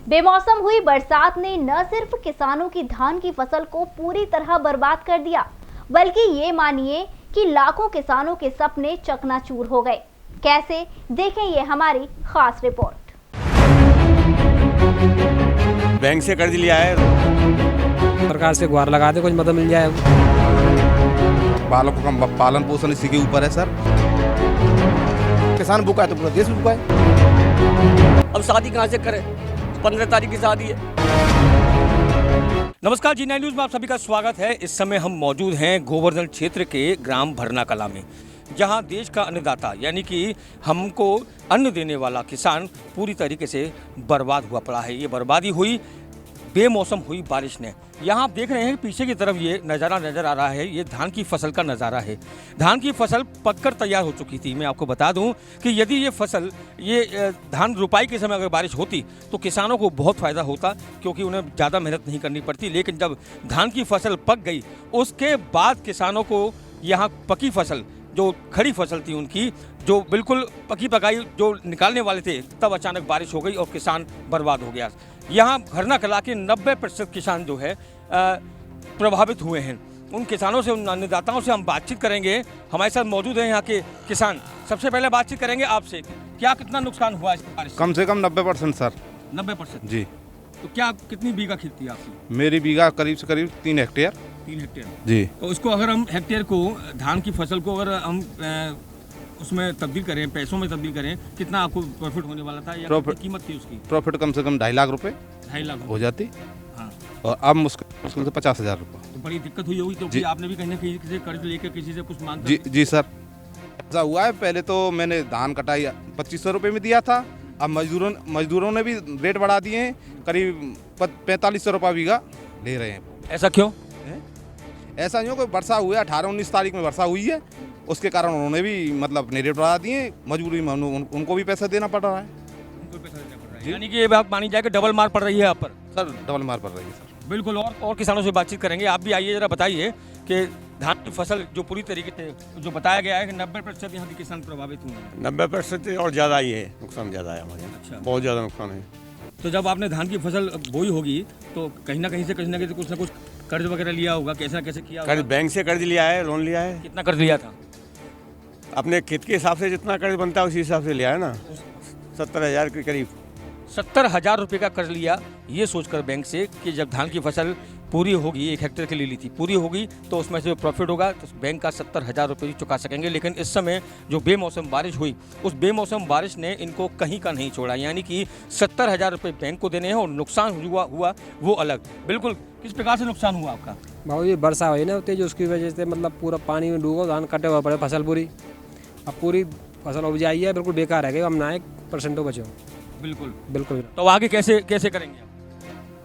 बेमौसम हुई बरसात ने न सिर्फ किसानों की धान की फसल को पूरी तरह बर्बाद कर दिया, बल्कि ये मानिए कि लाखों किसानों के सपने चकनाचूर हो गए। कैसे, देखें ये हमारी खास रिपोर्ट। बैंक से कर्ज लिया है, सरकार से गुहार लगा दे, कुछ मदद मिल जाए। बालकों का पालन पोषण इसी के ऊपर है सर। किसान भूखा है तो पूरा देश भूखा है। अब शादी कहाँ से करें? 15 तारीख की शादी है। नमस्कार, जी9 न्यूज़ में आप सभी का स्वागत है। इस समय हम मौजूद हैं गोवर्धन क्षेत्र के ग्राम भरना कला में, जहां देश का अन्नदाता यानी कि हमको अन्न देने वाला किसान पूरी तरीके से बर्बाद हुआ पड़ा है। ये बर्बादी हुई बेमौसम हुई बारिश ने। यहाँ आप देख रहे हैं पीछे की तरफ ये नज़ारा नज़र आ रहा है, ये धान की फसल का नज़ारा है। धान की फसल पककर तैयार हो चुकी थी। मैं आपको बता दूं कि यदि ये फसल धान रुपाई के समय अगर बारिश होती तो किसानों को बहुत फ़ायदा होता, क्योंकि उन्हें ज़्यादा मेहनत नहीं करनी पड़ती। लेकिन जब धान की फसल पक गई उसके बाद किसानों को यहाँ पकी फसल, जो खड़ी फसल थी उनकी, जो बिल्कुल पकी पकाई जो निकालने वाले थे, तब अचानक बारिश हो गई और किसान बर्बाद हो गया। यहाँ भरना कला के 90% किसान जो है प्रभावित हुए हैं। उन किसानों से, उन अन्नदाताओं से हम बातचीत करेंगे। हमारे साथ मौजूद हैं यहाँ के किसान। सबसे पहले बातचीत करेंगे आपसे, क्या कितना नुकसान हुआ इस बारिश से? कम से कम 90% सर। 90% जी। तो क्या कितनी बीघा खेती थी आपकी? मेरी बीघा करीब से करीब 3 हेक्टेयर। 3 हेक्टेयर जी। तो इसको अगर हम हेक्टेयर को, धान की फसल को अगर हम उसमें तब्दील करें, पैसों में तब्दील करें, कितना आपको प्रॉफिट होने वाला था या कितनी कीमत थी उसकी? प्रॉफिट कम से कम 2.5 लाख रुपए 2.5 लाख हो जाती। हाँ। और अब मुश्किल से 50,000 रुपये। तो बड़ी दिक्कत हुई होगी, क्योंकि आपने भी कहीं ना कहीं किसी कर्ज लेकर किसी से कुछ मांग जी जी सर, ऐसा हुआ है। पहले तो मैंने धान कटाई 2500 रुपये में दिया था। अब मजदूरों ने भी रेट बढ़ा दिए हैं, करीब 4500 रुपये बीघा ले रहे हैं। ऐसा क्यों? ऐसा नहीं हो कि वर्षा हुई है, 18-19 तारीख में वर्षा हुई है, उसके कारण उन्होंने भी मतलब अपने रेट बढ़ा दिए। मजबूरी में उनको भी पैसा देना पड़ रहा है। उनको पैसा देना पड़ रहा है, यानी कि ये बात मानी जाए कि डबल मार पड़ रही है आप पर। सर डबल मार पड़ रही है सर। बिल्कुल। और किसानों से बातचीत करेंगे। आप भी आइए, जरा बताइए कि धान की फसल जो पूरी तरीके से जो बताया गया है कि 90% यहाँ के किसान प्रभावित हुए हैं। 90% और ज़्यादा ही है, नुकसान ज़्यादा है हमारे यहाँ। अच्छा। बहुत ज़्यादा नुकसान है। तो जब आपने धान की फसल बोई होगी तो कहीं ना कहीं से कुछ ना कुछ कर्ज वगैरह लिया होगा, कैसे ना कैसे किया होगा? कर्ज बैंक से कर्ज लिया है, लोन लिया है। कितना कर्ज लिया था? अपने खेत के हिसाब से जितना कर्ज बनता है उसी हिसाब से लिया है ना, 70,000 के करीब। 70,000 रुपये का कर्ज लिया, ये सोचकर बैंक से कि जब धान की फसल पूरी होगी, 1 हेक्टेयर के लिए ली थी, पूरी होगी तो उसमें से जो प्रॉफिट होगा तो बैंक का 70,000 रुपये चुका सकेंगे। लेकिन इस समय जो बेमौसम बारिश हुई, उस बेमौसम बारिश ने इनको कहीं का नहीं छोड़ा, यानी कि 70,000 रुपये बैंक को देने हैं और नुकसान हुआ वो अलग। बिल्कुल। किस प्रकार से नुकसान हुआ आपका? बाबू जी, वर्षा हुई ना तेज, उसकी वजह से मतलब पूरा पानी में डूबा, धान कटे हुआ पड़े, फसल पूरी। अब पूरी फसल उपजाई है, बिल्कुल बेकार है गई। हम ना 1% बचे हो। बिल्कुल बिल्कुल। तो आगे कैसे करेंगे आप?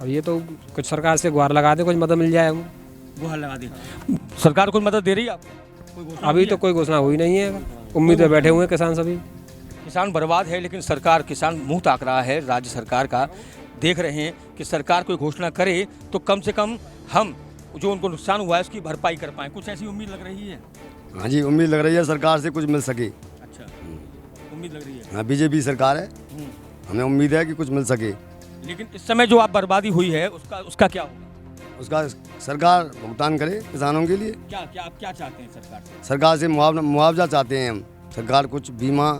अब ये तो कुछ सरकार से गुहार लगा दे, कुछ मदद मिल जाए। गुहार लगा दी। सरकार कोई मदद दे रही है आपको? कोई घोषणा अभी हुई तो है? कोई घोषणा हुई नहीं है, उम्मीद में बैठे हुए हैं किसान सभी। किसान बर्बाद है, लेकिन सरकार, किसान मुंह ताक रहा है राज्य सरकार का। देख रहे हैं कि सरकार कोई घोषणा करे तो कम से कम हम जो उनको नुकसान हुआ है उसकी भरपाई कर पाएं। कुछ ऐसी उम्मीद लग रही है? हाँ जी, उम्मीद लग रही है सरकार से कुछ मिल सके। अच्छा, उम्मीद लग रही है। हाँ, बीजेपी सरकार है, हमें उम्मीद है कि कुछ मिल सके। लेकिन इस समय जो आप बर्बादी हुई है उसका क्या होगा? उसका सरकार भुगतान करे किसानों के लिए। क्या आप क्या चाहते हैं सरकार से? सरकार से मुआवजा चाहते हैं हम। सरकार कुछ बीमा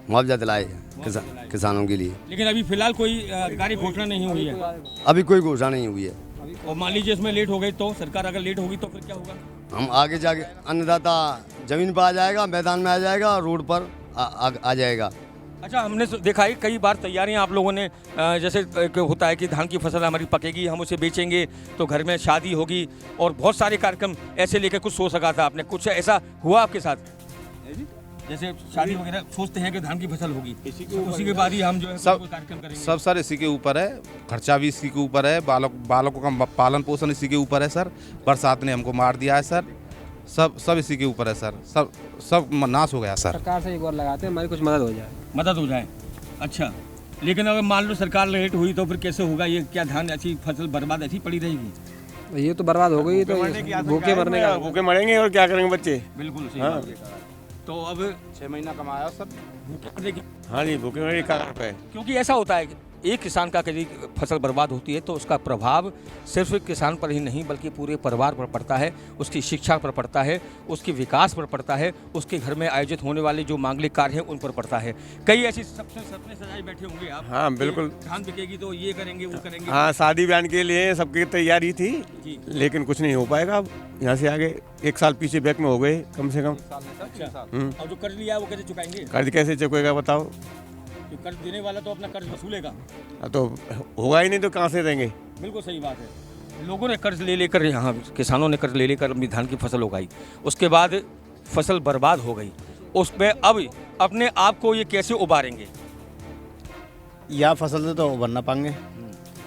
मुआवजा दिलाए किसानों के लिए। लेकिन अभी फिलहाल कोई आधिकारिक घोषणा नहीं हुई है। अभी कोई घोषणा नहीं हुई है। और मान लीजिए इसमें लेट हो गई तो, सरकार अगर लेट होगी तो फिर क्या होगा? हम आगे जाके अन्नदाता जमीन पर आ जाएगा, मैदान में आ जाएगा, रोड पर आ जाएगा। अच्छा, हमने देखा है कई बार तैयारियां आप लोगों ने, जैसे होता है कि धान की फसल हमारी पकेगी, हम उसे बेचेंगे तो घर में शादी होगी और बहुत सारे कार्यक्रम ऐसे लेकर कुछ सोच सका था आपने। कुछ ऐसा हुआ आपके साथ? जैसे शादी वगैरह सोचते हैं कि धान की फसल होगी, उसी के बाद ही हम जो है सब कार्यक्रम करेंगे। सब सर इसी के ऊपर है, खर्चा भी इसी के ऊपर है, बालकों का पालन पोषण इसी के ऊपर है सर। बरसात ने हमको मार दिया है सर। सब इसी के ऊपर है सर। सब नाश हो गया सर। सरकार से एक बार लगाते हैं, हमारी कुछ मदद हो जाए। मदद हो जाए। अच्छा, लेकिन अगर मान लो सरकार लेट हुई तो फिर कैसे होगा? ये क्या धान ऐसी फसल बर्बाद ऐसी पड़ी रहेगी? ये तो बर्बाद हो गई, तो भूखे मरने का। भूखे मरेंगे और क्या करेंगे बच्चे। बिल्कुल सही हाँ। बात है। तो अब 6 महीना कमाया सर। भूखे मरने की, हाँ जी, भूखे मरे का रुपये। क्योंकि ऐसा होता है कि एक किसान का यदि फसल बर्बाद होती है तो उसका प्रभाव सिर्फ किसान पर ही नहीं बल्कि पूरे परिवार पर पड़ता है, उसकी शिक्षा पर पड़ता है, उसके विकास पर पड़ता है, उसके घर में आयोजित होने वाले जो मांगलिक कार्य हैं उन पर पड़ता है। कई ऐसी सपने सजाए बैठे होंगे आप। हाँ बिल्कुल। धान बिकेगी तो ये करेंगे वो करेंगे। हाँ, शादी ब्याह के लिए सबकी तैयारी थी, लेकिन कुछ नहीं हो पाएगा अब यहाँ से आगे। 1 साल पीछे बैक में हो गए कम से कम। अच्छा, और जो कर्ज लिया है वो कैसे चुकाएंगे? कर्ज कैसे चुकेगा बताओ? तो कर्ज देने वाला तो अपना कर्ज वसूलेगा। तो होगा ही नहीं तो कहाँ से देंगे? बिल्कुल सही बात है। लोगों ने कर्ज ले लेकर, यहाँ किसानों ने कर्ज ले लेकर अपनी धान की फसल उगाई, उसके बाद फसल बर्बाद हो गई, उसमें अब अपने आप को ये कैसे उबारेंगे? या फसल से तो उभर ना पाएंगे।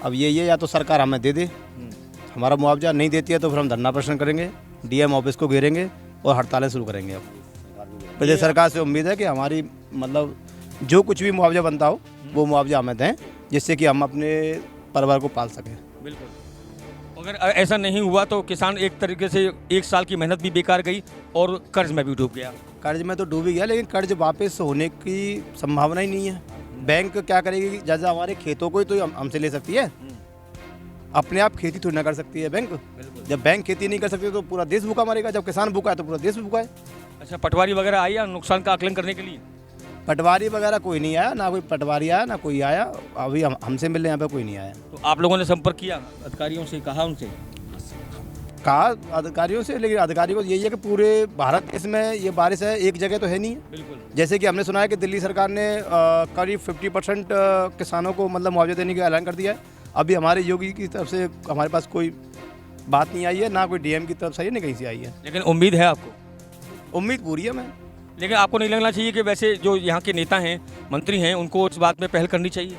अब ये या तो सरकार हमें दे दे, हमारा मुआवजा नहीं देती है तो फिर हम धरना प्रदर्शन करेंगे, डीएम ऑफिस को घेरेंगे और हड़तालें शुरू करेंगे। अब प्रदेश सरकार से उम्मीद है कि हमारी मतलब जो कुछ भी मुआवजा बनता हो वो मुआवजा हमें दें, जिससे कि हम अपने परिवार को पाल सकें। बिल्कुल। अगर ऐसा नहीं हुआ तो किसान एक तरीके से 1 साल की मेहनत भी बेकार गई और कर्ज में भी डूब गया। कर्ज में तो डूब ही गया, लेकिन कर्ज वापस होने की संभावना ही नहीं है। बैंक क्या करेगी? जैसे हमारे खेतों को ही तो हमसे ले सकती है, अपने आप खेती थोड़ी ना कर सकती है बैंक। जब बैंक खेती नहीं कर सकती तो पूरा देश भूखा मरेगा, जब किसान भूखा है तो पूरा देश भूखा है। अच्छा, पटवारी वगैरह आई या नुकसान का आकलन करने के लिए? पटवारी वगैरह कोई नहीं आया, ना कोई पटवारी आया ना कोई आया। अभी हमसे मिलने यहाँ पे कोई नहीं आया। तो आप लोगों ने संपर्क किया अधिकारियों से, कहा उनसे? कहा अधिकारियों से, लेकिन अधिकारियों को यही है कि पूरे भारत देश में ये बारिश है, एक जगह तो है नहीं। बिल्कुल। जैसे कि हमने सुना है कि दिल्ली सरकार ने करीब 50% किसानों को मतलब मुआवजा देने का ऐलान कर दिया है। अभी हमारे योगी की तरफ से हमारे पास कोई बात नहीं आई है, ना कोई डीएम की तरफ से आई है, ना कहीं से आई है। लेकिन उम्मीद है आपको? उम्मीद पूरी है मैं। लेकिन आपको नहीं लगना चाहिए कि वैसे जो यहाँ के नेता हैं, मंत्री हैं, उनको इस बात में पहल करनी चाहिए?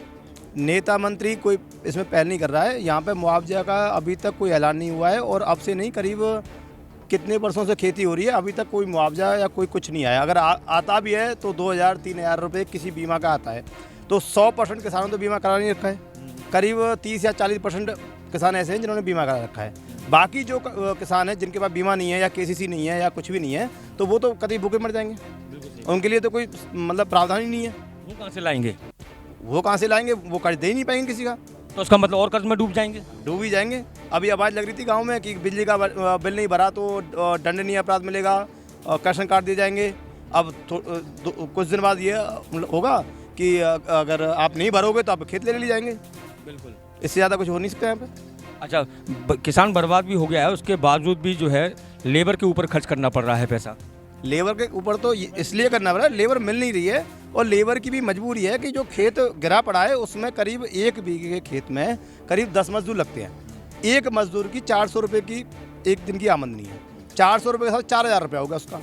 नेता मंत्री कोई इसमें पहल नहीं कर रहा है। यहाँ पे मुआवजा का अभी तक कोई ऐलान नहीं हुआ है, और अब से नहीं करीब कितने वर्षों से खेती हो रही है, अभी तक कोई मुआवजा या कोई कुछ नहीं आया। अगर आता भी है तो 2000-3000 रुपये किसी बीमा का आता है। तो 100% किसानों तो बीमा करा नहीं रखा है। करीब 30 या 40% किसान ऐसे हैं जिन्होंने बीमा करा रखा है। बाकी जो किसान हैं जिनके पास बीमा नहीं है या केसीसी नहीं है या कुछ भी नहीं है, तो वो तो कभी भूखे मर जाएंगे। उनके लिए तो कोई मतलब प्रावधान ही नहीं है। वो कहाँ से लाएंगे? वो कहाँ से लाएंगे? वो कर्ज दे ही नहीं पाएंगे किसी का। तो उसका मतलब और कर्ज में डूब जाएंगे? डूब ही जाएंगे। अभी आवाज़ लग रही थी गांव में कि बिजली का बिल नहीं भरा तो दंडनीय अपराध मिलेगा, राशन कार्ड दिए जाएंगे। अब कुछ दिन बाद ये होगा कि अगर आप नहीं भरोगे तो आप खेत ले जाएंगे। बिल्कुल। इससे ज़्यादा कुछ हो नहीं सकता यहाँ पे। अच्छा, किसान बर्बाद भी हो गया है, उसके बावजूद भी जो है लेबर के ऊपर खर्च करना पड़ रहा है पैसा। लेबर के ऊपर तो इसलिए करना पड़ रहा है, लेबर मिल नहीं रही है, और लेबर की भी मजबूरी है कि जो खेत गिरा पड़ा है उसमें करीब 1 बीघे के खेत में करीब 10 मजदूर लगते हैं। एक मजदूर की 400 रुपये की एक दिन की आमदनी है। 400 रुपये के साथ 4000 रुपया होगा उसका।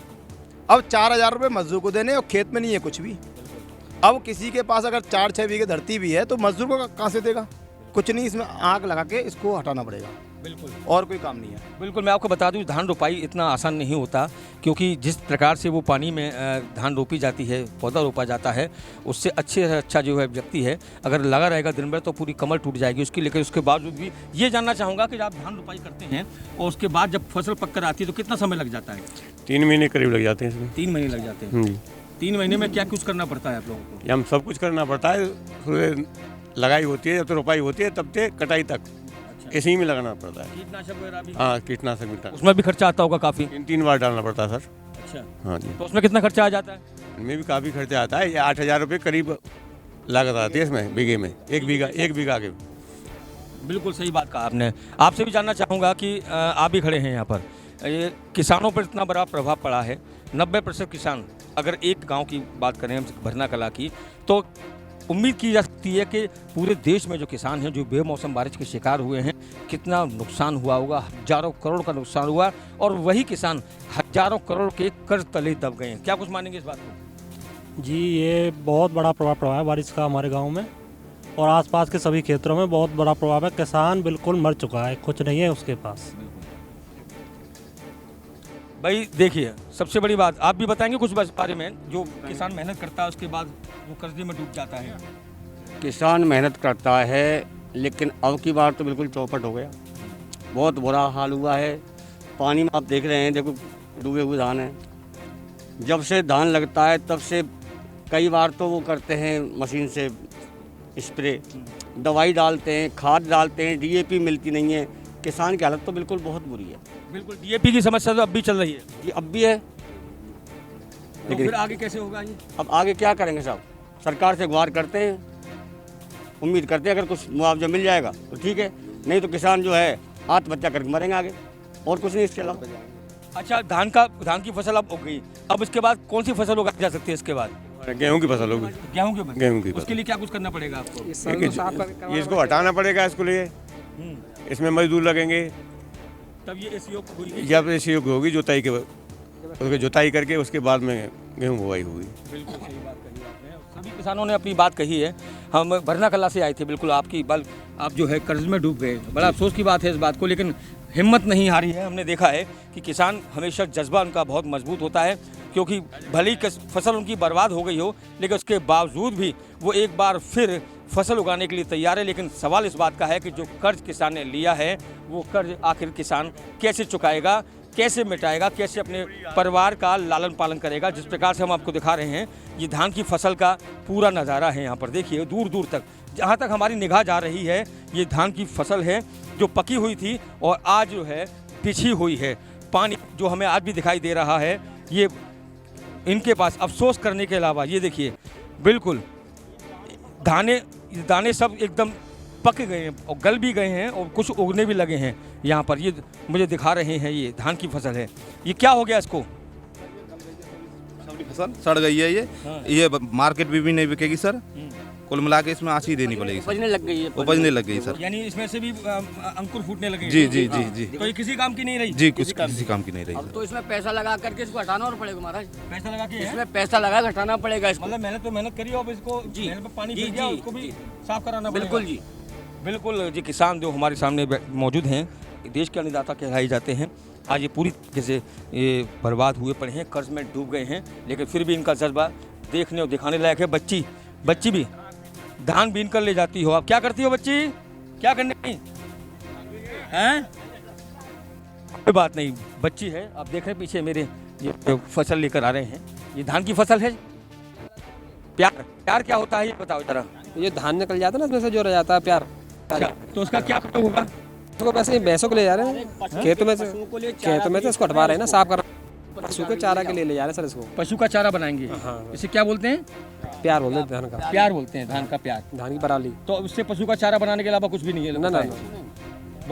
अब 4000 रुपये मजदूर को देने और खेत में नहीं है कुछ भी। अब किसी के पास अगर 4-6 बीघे धरती भी है तो मजदूर को कहाँ से देगा? कुछ नहीं, इसमें आग लगा के इसको हटाना पड़ेगा। बिल्कुल। और कोई काम नहीं है। बिल्कुल। मैं आपको बता दूं, धान रोपाई इतना आसान नहीं होता, क्योंकि जिस प्रकार से वो पानी में धान रोपी जाती है, पौधा रोपा जाता है, उससे अच्छे से अच्छा जो है व्यक्ति है अगर लगा रहेगा दिन भर तो पूरी कमर टूट जाएगी उसकी। लेकिन उसके बावजूद भी ये जानना चाहूँगा कि जब आप धान रोपाई करते हैं और उसके बाद जब फसल पक कर आती है तो कितना समय लग जाता है? 3 महीने करीब लग जाते हैं इसमें। 3 महीने लग जाते हैं। 3 महीने में क्या कुछ करना पड़ता है आप लोगों को? हम सब कुछ करना पड़ता है। लगाई होती है, जब तो रोपाई होती है तब से कटाई तक इसी में लगाना पड़ता है। कीटनाशक वगैरह भी? हाँ, कीटनाशक भी उसमें भी खर्चा आता होगा काफ़ी? 3 बार डालना पड़ता है सर। अच्छा। हाँ जी। तो उसमें कितना खर्चा आ जाता है? इनमें भी काफ़ी खर्चा आता है। ये 8000 रुपये करीब लागत आती है इसमें बीघे में, एक बीघा के। बिल्कुल सही बात कहा आपने। आपसे भी जानना चाहूँगा कि आप भी खड़े हैं यहाँ पर, ये किसानों पर इतना बड़ा प्रभाव पड़ा है। 90% किसान, अगर एक गांव की बात करें भरना कला की, तो उम्मीद की जा सकती है कि पूरे देश में जो किसान हैं जो बेमौसम बारिश के शिकार हुए हैं, कितना नुकसान हुआ होगा। हजारों करोड़ का नुकसान हुआ और वही किसान हजारों करोड़ के कर्ज तले दब गए हैं। क्या कुछ मानेंगे इस बात को? जी, ये बहुत बड़ा प्रभाव पड़ा है बारिश का हमारे गांव में और आसपास के सभी क्षेत्रों में बहुत बड़ा प्रभाव है। किसान बिल्कुल मर चुका है, कुछ नहीं है उसके पास। भाई देखिए, सबसे बड़ी बात आप भी बताएंगे कुछ बारे में, जो किसान मेहनत करता है उसके बाद वो कर्जे में डूब जाता है। किसान मेहनत करता है लेकिन अब की बार तो बिल्कुल चौपट हो गया। बहुत बुरा हाल हुआ है। पानी में आप देख रहे हैं, देखो डूबे हुए धान हैं। जब से धान लगता है तब से कई बार तो वो करते हैं मशीन से स्प्रे, दवाई डालते हैं, खाद डालते हैं, डीएपी मिलती नहीं है। किसान की हालत तो बिल्कुल बहुत बुरी है। बिल्कुल, डीएपी की समस्या तो अब भी चल रही है। ये अब भी है, तो फिर आगे कैसे होगा ये? अब आगे क्या करेंगे साहब? सरकार से गुहार करते हैं, उम्मीद करते हैं अगर कुछ मुआवजा मिल जाएगा तो ठीक है, नहीं तो किसान जो है आत्महत्या करके मरेंगे आगे, और कुछ नहीं इसके अलावा। अच्छा, धान की फसल अब हो गई, अब इसके बाद कौन सी फसल उगाई जा सकती है? इसके बाद गेहूं की फसल होगी। गेहूं की उसके लिए क्या कुछ करना पड़ेगा आपको? ये इसको हटाना पड़ेगा, इसको लिए इसमें मजदूर लगेंगे, तब ये इस योग हुई। जब ऐसी होगी जुताई के, उसके जुताई करके उसके बाद में गेहूं बुआई होगी। बिल्कुल सही बात कही आपने, सभी किसानों ने अपनी बात कही है। हम भरना कला से आए थे, बिल्कुल आपकी बल आप जो है कर्ज में डूब गए, बड़ा अफसोस की बात है इस बात को, लेकिन हिम्मत नहीं हारी है। हमने देखा है कि किसान हमेशा जज्बा उनका बहुत मजबूत होता है, क्योंकि भले ही फसल उनकी बर्बाद हो गई हो, लेकिन उसके बावजूद भी वो एक बार फिर फसल उगाने के लिए तैयार है। लेकिन सवाल इस बात का है कि जो कर्ज किसान ने लिया है, वो कर्ज आखिर किसान कैसे चुकाएगा, कैसे मिटाएगा, कैसे अपने परिवार का लालन पालन करेगा। जिस प्रकार से हम आपको दिखा रहे हैं, ये धान की फसल का पूरा नज़ारा है। यहाँ पर देखिए, दूर दूर तक, जहाँ तक हमारी निगाह जा रही है, ये धान की फसल है जो पकी हुई थी और आज जो है पिछी हुई है। पानी जो हमें आज भी दिखाई दे रहा है, ये इनके पास अफसोस करने के अलावा, ये देखिए बिल्कुल दाने सब एकदम पक गए हैं और गल भी गए हैं और कुछ उगने भी लगे हैं। यहाँ पर ये मुझे दिखा रहे हैं, ये धान की फसल है। ये क्या हो गया इसको? फसल सड़ गई है ये मार्केट भी नहीं बिकेगी सर। कुल मिला के इसमें आँची देनी पड़ेगी। उपजने लग गई है, उपजने लग गई सर। यानी इसमें से भी अंकुर फूटने लगे। जी जी जी जी। तो ये किसी काम की नहीं रही? जी, किसी काम की नहीं रही। अब तो इसमें पैसा लगा करके इसको हटाना और पड़ेगा महाराज। पैसा लगा के इसमें पैसा लगा के हटाना पड़ेगा इसको। मतलब मेहनत करी, अब इसको जी, मेहनत पे पानी जी, गिर गया, जी, उसको भी जी। साफ कराना पड़ेगा। बिल्कुल जी, बिल्कुल जी। किसान जो हमारे सामने मौजूद हैं, देश के अन्नदाता कहलाए जाते हैं। आज ये पूरी तरीके से ये बर्बाद हुए पड़े हैं, कर्ज में डूब गए हैं, लेकिन फिर भी इनका जज्बा देखने और दिखाने लायक है। बच्ची भी धान बीन कर ले जाती हो। आप क्या करती हो बच्ची? क्या करने की हैं? कोई बात नहीं, बच्ची है। आप देख रहे हैं पीछे मेरे ये जो फसल लेकर आ रहे हैं, ये धान की फसल है। प्यार क्या होता है ये बताओ जरा। ये धान निकल जाता है ना, इसमें से जो रह जाता है प्यार, तो उसका क्या उपयोग होगा? तो वैसे ही भैंसों को ले जा रहे हैं खेतों में से इसको हटवा रहे हैं ना, साफ कर पशु के चारा के लिए ले जा रहे हैं सर इसको। पशु का चारा बनाएंगे। हाँ। इसे क्या बोलते हैं? प्यार बोलते हैं धान का। प्यार बोलते हैं, धान का प्यार, धान की पराली। तो उससे पशु का चारा बनाने के अलावा कुछ भी नहीं है? ना।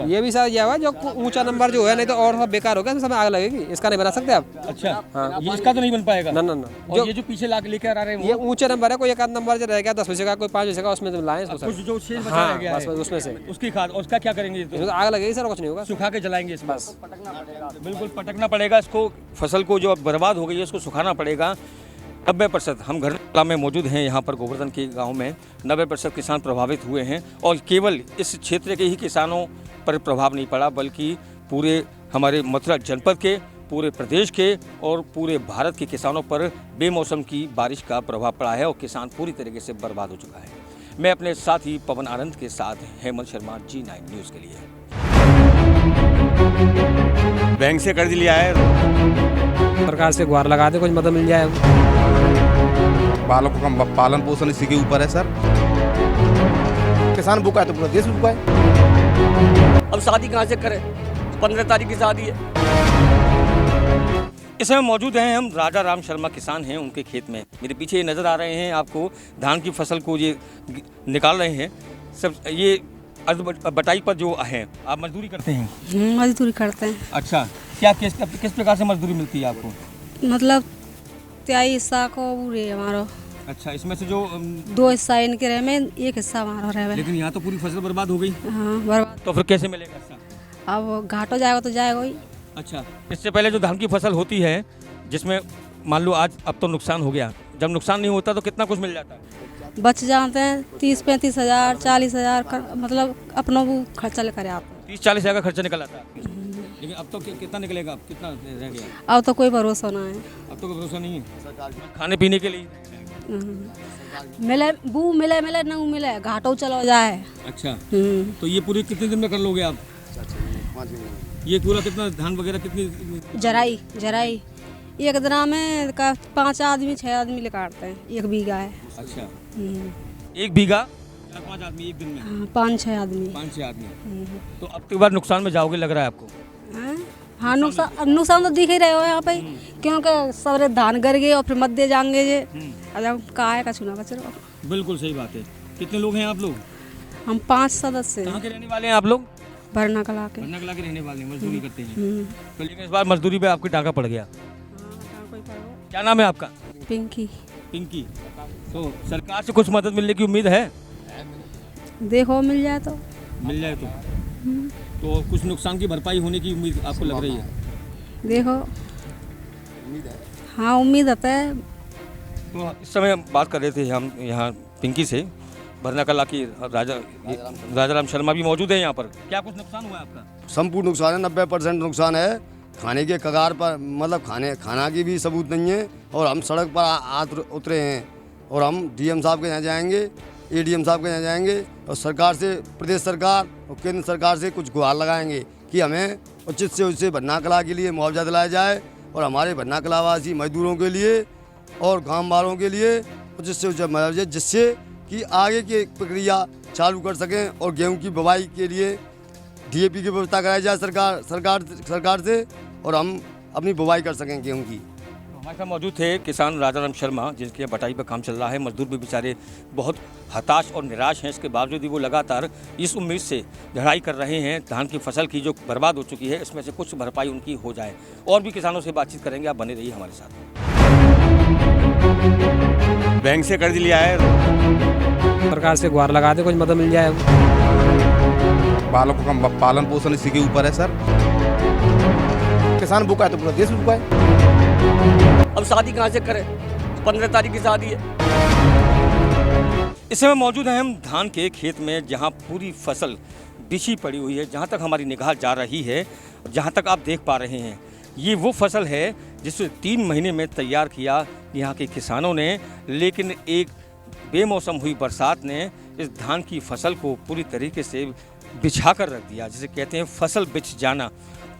ये भी सर यह हुआ जो ऊंचा नंबर जो है, नहीं तो और सब बेकार हो गया, तो समय आग लगेगी। इसका नहीं बना सकते आप। अच्छा हाँ। ये इसका तो नहीं बन पाएगा? ना। और ये जो पीछे लेकर आ रहे हैं ये ऊंचे नंबर है, कोई एक आध नंबर जो रह गया 10 पैसे का, कोई 5 पैसे का, उसमें लाए इसको कुछ सर। जो शेष बचा हाँ, रह गया बस है, उसमें से उसकी खाद, और उसका क्या करेंगे? इसमें तो आग लगेगी सर, कुछ नहीं होगा। सुखा के जलाएंगे इस बस। बिल्कुल पटकना पड़ेगा इसको, फसल को जो अब बर्बाद हो गई है उसको सुखाना पड़ेगा। 90% हम घरना में मौजूद हैं, यहाँ पर गोवर्धन के गांव में 90% किसान प्रभावित हुए हैं, और केवल इस क्षेत्र के ही किसानों पर प्रभाव नहीं पड़ा, बल्कि पूरे हमारे मथुरा जनपद के, पूरे प्रदेश के और पूरे भारत के किसानों पर बेमौसम की बारिश का प्रभाव पड़ा है और किसान पूरी तरीके से बर्बाद हो चुका है। मैं अपने साथी पवन आनंद के साथ हेमंत शर्मा, G9 न्यूज़ के लिए। बैंक से कर्ज लिया है, सरकार से गुहार लगा दे, कुछ मदद मिल जाए। बालकों का पालन पोषण इसी के ऊपर है सर। किसान भूखा है तो पूरा देश भूखा है। अब शादी कहाँ से करें? 15 तारीख की शादी है। इस समय मौजूद हैं हम, राजा राम शर्मा किसान हैं, उनके खेत में। मेरे पीछे ये नज़र आ रहे हैं आपको, धान की फसल को ये निकाल रहे हैं सब। ये बटाई पर जो है, आप मजदूरी करते हैं? मजदूरी करते हैं। अच्छा, क्या किस प्रकार से मजदूरी मिलती है आपको? मतलब 23 हिस्सा को पूरे हमारा। अच्छा, इसमें से जो 2 हिस्सा इनके रहे में, 1 हिस्सा हमारा रहे। लेकिन यहाँ तो पूरी फसल बर्बाद हो गई। हाँ, बर्बाद। तो फिर कैसे मिलेगा हिस्सा? अब घाट हो जाएगा तो जाएगा ही। अच्छा, इससे पहले जो धान की फसल होती है, जिसमें मान लो आज अब तो नुकसान हो गया, जब नुकसान नहीं होता तो कितना कुछ मिल जाता है? बच जाते हैं 30-35 हज़ार, 40 हज़ार, मतलब अपनों को खर्चा लेकर आते हैं। 30-40 हज़ार का खर्चा निकल आता है। लेकिन अब तो कितना निकलेगा? अब कितना रह गया? अब तो कोई भरोसा ना है। अब तो कोई भरोसा नहीं है खाने पीने के लिए। मिले बू मिले न मिले, घाटो चलो जाए। अच्छा, तो ये पूरी कितने दिन में कर लोगे आप? ये पूरा कितना धान वगैरह कितनी? जराई एक दिन में 5 आदमी 6 आदमी ले काटते हैं, 1 बीघा है। अच्छा, 1 बीघा 4-5 आदमी एक दिन में? हाँ, 5-6 आदमी। 5-6 आदमी। तो अब की बार नुकसान में जाओगे लग रहा है आपको? हाँ, हाँ, नुकसान तो दिख ही रहे हो यहाँ पे, क्योंकि सारे धान गर गए और फिर मत दे जाएंगे जे अब कहा है कछु ना बच रहा। बिल्कुल सही बात है। कितने लोग हैं आप लोग? हम 5 सदस्य कहाँ के रहने वाले हैं आप लोग? भरना कला के। भरना कला के रहने वाले हैं, मजदूरी करते हैं। तो लेकिन इस बार मजदूरी पे आपकी टाँका पड़ गया। क्या नाम है आपका? पिंकी। पिंकी। तो सरकार से कुछ मदद मिलने की उम्मीद है? देखो मिल जाए तो। मिल जाए तो कुछ नुकसान की भरपाई होने की उम्मीद आपको लग रही है? देखो हाँ, उम्मीद है। तो इस समय हम बात कर रहे थे हम यहाँ पिंकी से, भरना कला की राजाराम शर्मा भी मौजूद है यहाँ पर। क्या कुछ नुकसान हुआ है आपका? संपूर्ण नुकसान है, 90% नुकसान है। खाने के कगार पर, मतलब खाना की भी सबूत नहीं है। और हम सड़क पर उतरे हैं और हम डीएम साहब के यहाँ जाएंगे, एडीएम साहब के यहाँ जाएंगे और सरकार से, प्रदेश सरकार और केंद्र सरकार से कुछ गुहार लगाएंगे कि हमें उचित से उचित भरना कला के लिए मुआवजा दिलाया जाए और हमारे भरना कलावासी मजदूरों के लिए और गाँव वालों के लिए उचित से उचित मुआवजा, जिससे कि आगे की प्रक्रिया चालू कर सकें और गेहूं की बुवाई के लिए डीएपी की व्यवस्था कराई जाए सरकार से और हम अपनी बुवाई कर सकें गेहूं की। हमारे साथ मौजूद थे किसान राजाराम शर्मा, जिनके बटाई पर काम चल रहा है। मजदूर भी बेचारे बहुत हताश और निराश हैं। इसके बावजूद भी वो लगातार इस उम्मीद से लड़ाई कर रहे हैं धान की फसल की जो बर्बाद हो चुकी है, इसमें से कुछ भरपाई उनकी हो जाए। और भी किसानों से बातचीत करेंगे, आप बने रहिए हमारे साथ। बैंक से कर्ज लिया है, सरकार से गुहार लगा दे, कुछ मदद मिल जाए। बालकों का पालन पोषण इसी के ऊपर है सर। किसान भूखा है तो पूरा देश भूखा है। अब शादी कहाँ से करें? 15 तारीख की शादी है। इस समय मौजूद हैं हम धान के खेत में, जहां पूरी फसल बिछी पड़ी हुई है। जहां तक हमारी निगाह जा रही है, जहां तक आप देख पा रहे हैं, ये वो फसल है जिसे 3 महीने में तैयार किया यहाँ के किसानों ने। लेकिन एक बेमौसम हुई बरसात ने इस धान की फसल को पूरी तरीके से बिछा कर रख दिया, जिसे कहते हैं फसल बिछ जाना।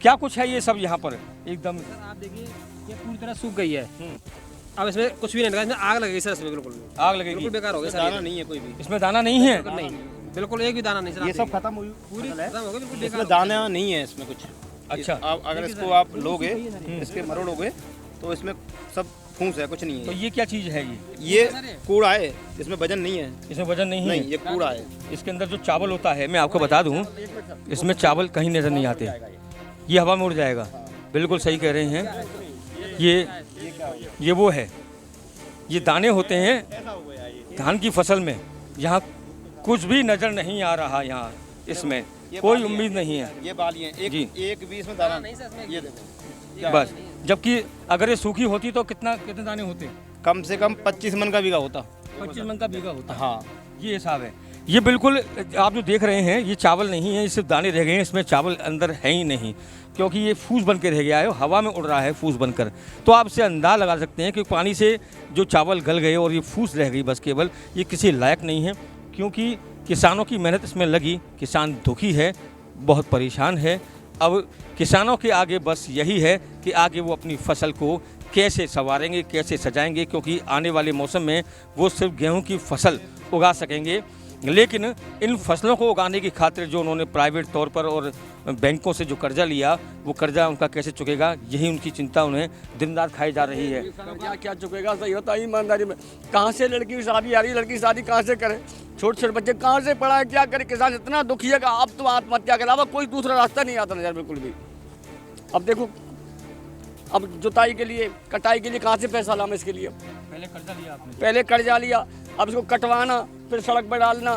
क्या कुछ है ये सब यहाँ पर एकदम? आप देखिए ये पूरी तरह सूख गई है। अब इसमें कुछ भी नहीं लगा, इसमें आग लगेगी सर। इसमें बिल्कुल आग लगेगी, बिल्कुल बेकार हो गया सर। दाना नहीं है कोई भी इसमें, दाना नहीं है? नहीं, बिल्कुल एक भी दाना नहीं सर। ये सब खत्म हुई पूरी खत्म हो गई, बिल्कुल इसमें दाना नहीं है इसमें कुछ। अच्छा, अगर इसको आप लोगे, इसके मरोड़ोगे तो इसमें सब फूंस है, कुछ नहीं है। तो ये क्या चीज़ है? ये कूड़ा है, इसमें वजन नहीं है। इसमें वजन नहीं है? नहीं, ये कूड़ा है। इसके अंदर जो चावल होता है, मैं आपको बता दूं, इसमें चावल कहीं नज़र नहीं आते, ये हवा में उड़ जाएगा। बिल्कुल सही कह रहे हैं। ये वो है, ये दाने होते हैं धान की फसल में। यहाँ कुछ भी नज़र नहीं आ रहा, यहाँ इसमें कोई उम्मीद नहीं है। ये बाली है, एक भी इसमें दाना नहीं सर। ये देखो बस, जबकि अगर ये सूखी होती तो कितने दाने होते? कम से कम 25 मन का बीघा होता। 25 मन का बीघा होता। हाँ, ये हिसाब है। ये बिल्कुल आप जो देख रहे हैं, ये चावल नहीं है, ये सिर्फ दाने रह गए हैं। इसमें चावल अंदर है ही नहीं, क्योंकि ये फूस बन के रह गया है, हवा में उड़ रहा है फूस बनकर। तो आप इससे अंदाज़ लगा सकते हैं कि पानी से जो चावल गल गए और ये फूस रह गई बस केवल, ये किसी लायक नहीं है। क्योंकि किसानों की मेहनत इसमें लगी, किसान दुखी है, बहुत परेशान है। अब किसानों के आगे बस यही है कि आगे वो अपनी फसल को कैसे संवारेंगे, कैसे सजाएंगे, क्योंकि आने वाले मौसम में वो सिर्फ गेहूं की फसल उगा सकेंगे। लेकिन इन फसलों को उगाने की खातिर जो उन्होंने प्राइवेट तौर पर और बैंकों से जो कर्जा लिया, वो कर्जा उनका कैसे चुकेगा, यही उनकी चिंता उन्हें दिन रात खाई जा रही है। क्या चुकेगा? सही होता है ईमानदारी में। कहाँ से लड़की की शादी आ रही है? लड़की की शादी कहाँ से करे? छोटे छोटे बच्चे कहाँ से पढ़ाए, क्या करे? किसान इतना दुखी है कि अब तो आत्महत्या के अलावा कोई दूसरा रास्ता नहीं आता नजर बिल्कुल भी। अब देखो, अब जुताई के लिए, कटाई के लिए कहाँ से पैसा लाना? इसके लिए पहले कर्जा लिया आपने? पहले कर्जा लिया, अब इसको कटवाना, फिर सड़क पर डालना,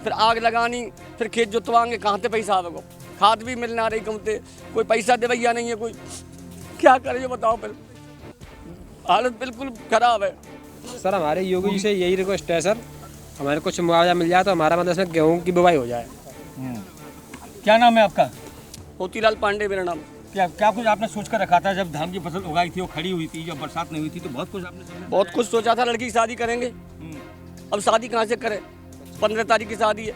फिर आग लगानी, फिर खेत जोतवाएंगे, कहाँ से पैसा आवेगा? खाद भी मिलना रही कमते, कोई पैसा दे भैया नहीं है, कोई क्या करे ये बताओ? फिर हालत बिल्कुल खराब है सर। हमारे योगी जी से यही रिक्वेस्ट है सर, हमारे कुछ मुआवजा मिल जाए तो हमारा मतलब इसमें गेहूँ की बुवाई हो जाए। क्या नाम है आपका? मोतीलाल पांडे मेरा नाम। क्या कुछ आपने सोच कर रखा था जब धान की फसल उगाई थी, वो खड़ी हुई थी, जब बरसात नहीं हुई थी, तो बहुत कुछ आपने बहुत कुछ सोचा था, लड़की की शादी करेंगे। अब शादी कहाँ से करें? 15 तारीख की शादी है।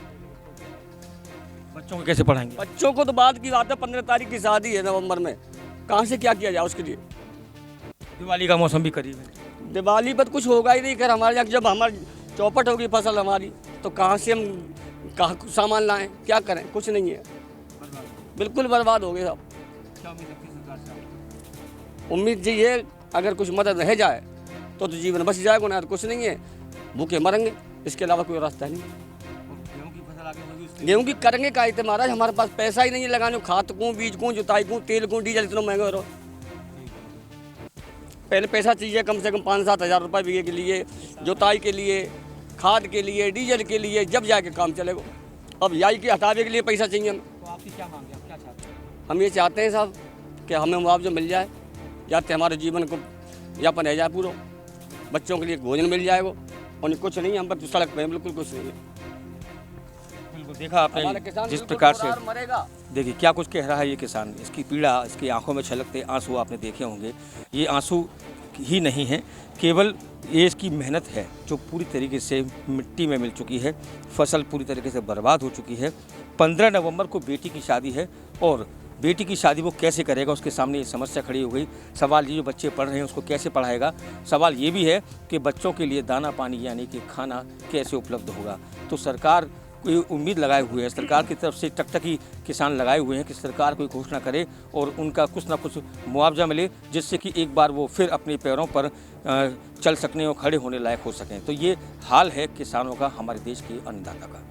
बच्चों को कैसे पढ़ाएंगे? बच्चों को तो बाद की बात है, 15 तारीख की शादी है नवंबर में, कहाँ से क्या किया जाए उसके लिए? दिवाली का मौसम भी करीब है। दिवाली पर कुछ होगा ही नहीं। कर हमारे यहाँ जब हमारे चौपट होगी फसल हमारी, तो कहाँ से हम कहाँ सामान लाएं, क्या करें, कुछ नहीं है, बिल्कुल बर्बाद हो गए सब। उम्मीद जी ये अगर कुछ मदद रह जाए तो जीवन बच जाएगा, ना तो कुछ नहीं है, भूखे मरेंगे, इसके अलावा कोई रास्ता नहीं। गेहूँ की करेंगे का इतने महाराज, हमारे पास पैसा ही नहीं है लगाने, खाद को, बीज को, जुताई को, तेल को, डीजल इतना महंगा हो रहा। पहले पैसा चाहिए कम से कम 5-7 हज़ार रुपये बीघे के लिए, जुताई के लिए, खाद के लिए, डीजल के लिए, जब जाके काम चलेगा। अब याई के हटावे के लिए पैसा चाहिए हमें। तो आपकी क्या मांग है, आप क्या चाहते हैं? हम ये चाहते हैं साहब कि हमें मुआवजा मिल जाए, जाते हमारे जीवन को यापन रह जाए पूरा, बच्चों के लिए भोजन मिल जाएगा, और कुछ नहीं, हम पर तो सड़क पे बिल्कुल कुछ नहीं है। बिल्कुल देखा आपने जिस प्रकार से, देखिए क्या कुछ कह रहा है ये किसान, इसकी पीड़ा, इसकी आंखों में छलकते आंसू आपने देखे होंगे। ये आंसू ही नहीं है, केवल ये इसकी मेहनत है जो पूरी तरीके से मिट्टी में मिल चुकी है, फसल पूरी तरीके से बर्बाद हो चुकी है। 15 नवंबर को बेटी की शादी है और बेटी की शादी वो कैसे करेगा, उसके सामने ये समस्या खड़ी हो गई। सवाल ये जो बच्चे पढ़ रहे हैं उसको कैसे पढ़ाएगा, सवाल ये भी है कि बच्चों के लिए दाना पानी यानी कि खाना कैसे उपलब्ध होगा। तो सरकार कोई उम्मीद लगाए हुए है, सरकार की तरफ से टकटकी किसान लगाए हुए हैं कि सरकार कोई घोषणा करे और उनका कुछ ना कुछ मुआवजा मिले, जिससे कि एक बार वो फिर अपने पैरों पर चल सकने और खड़े होने लायक हो सकें। तो ये हाल है किसानों का, हमारे देश के अन्नदाता का।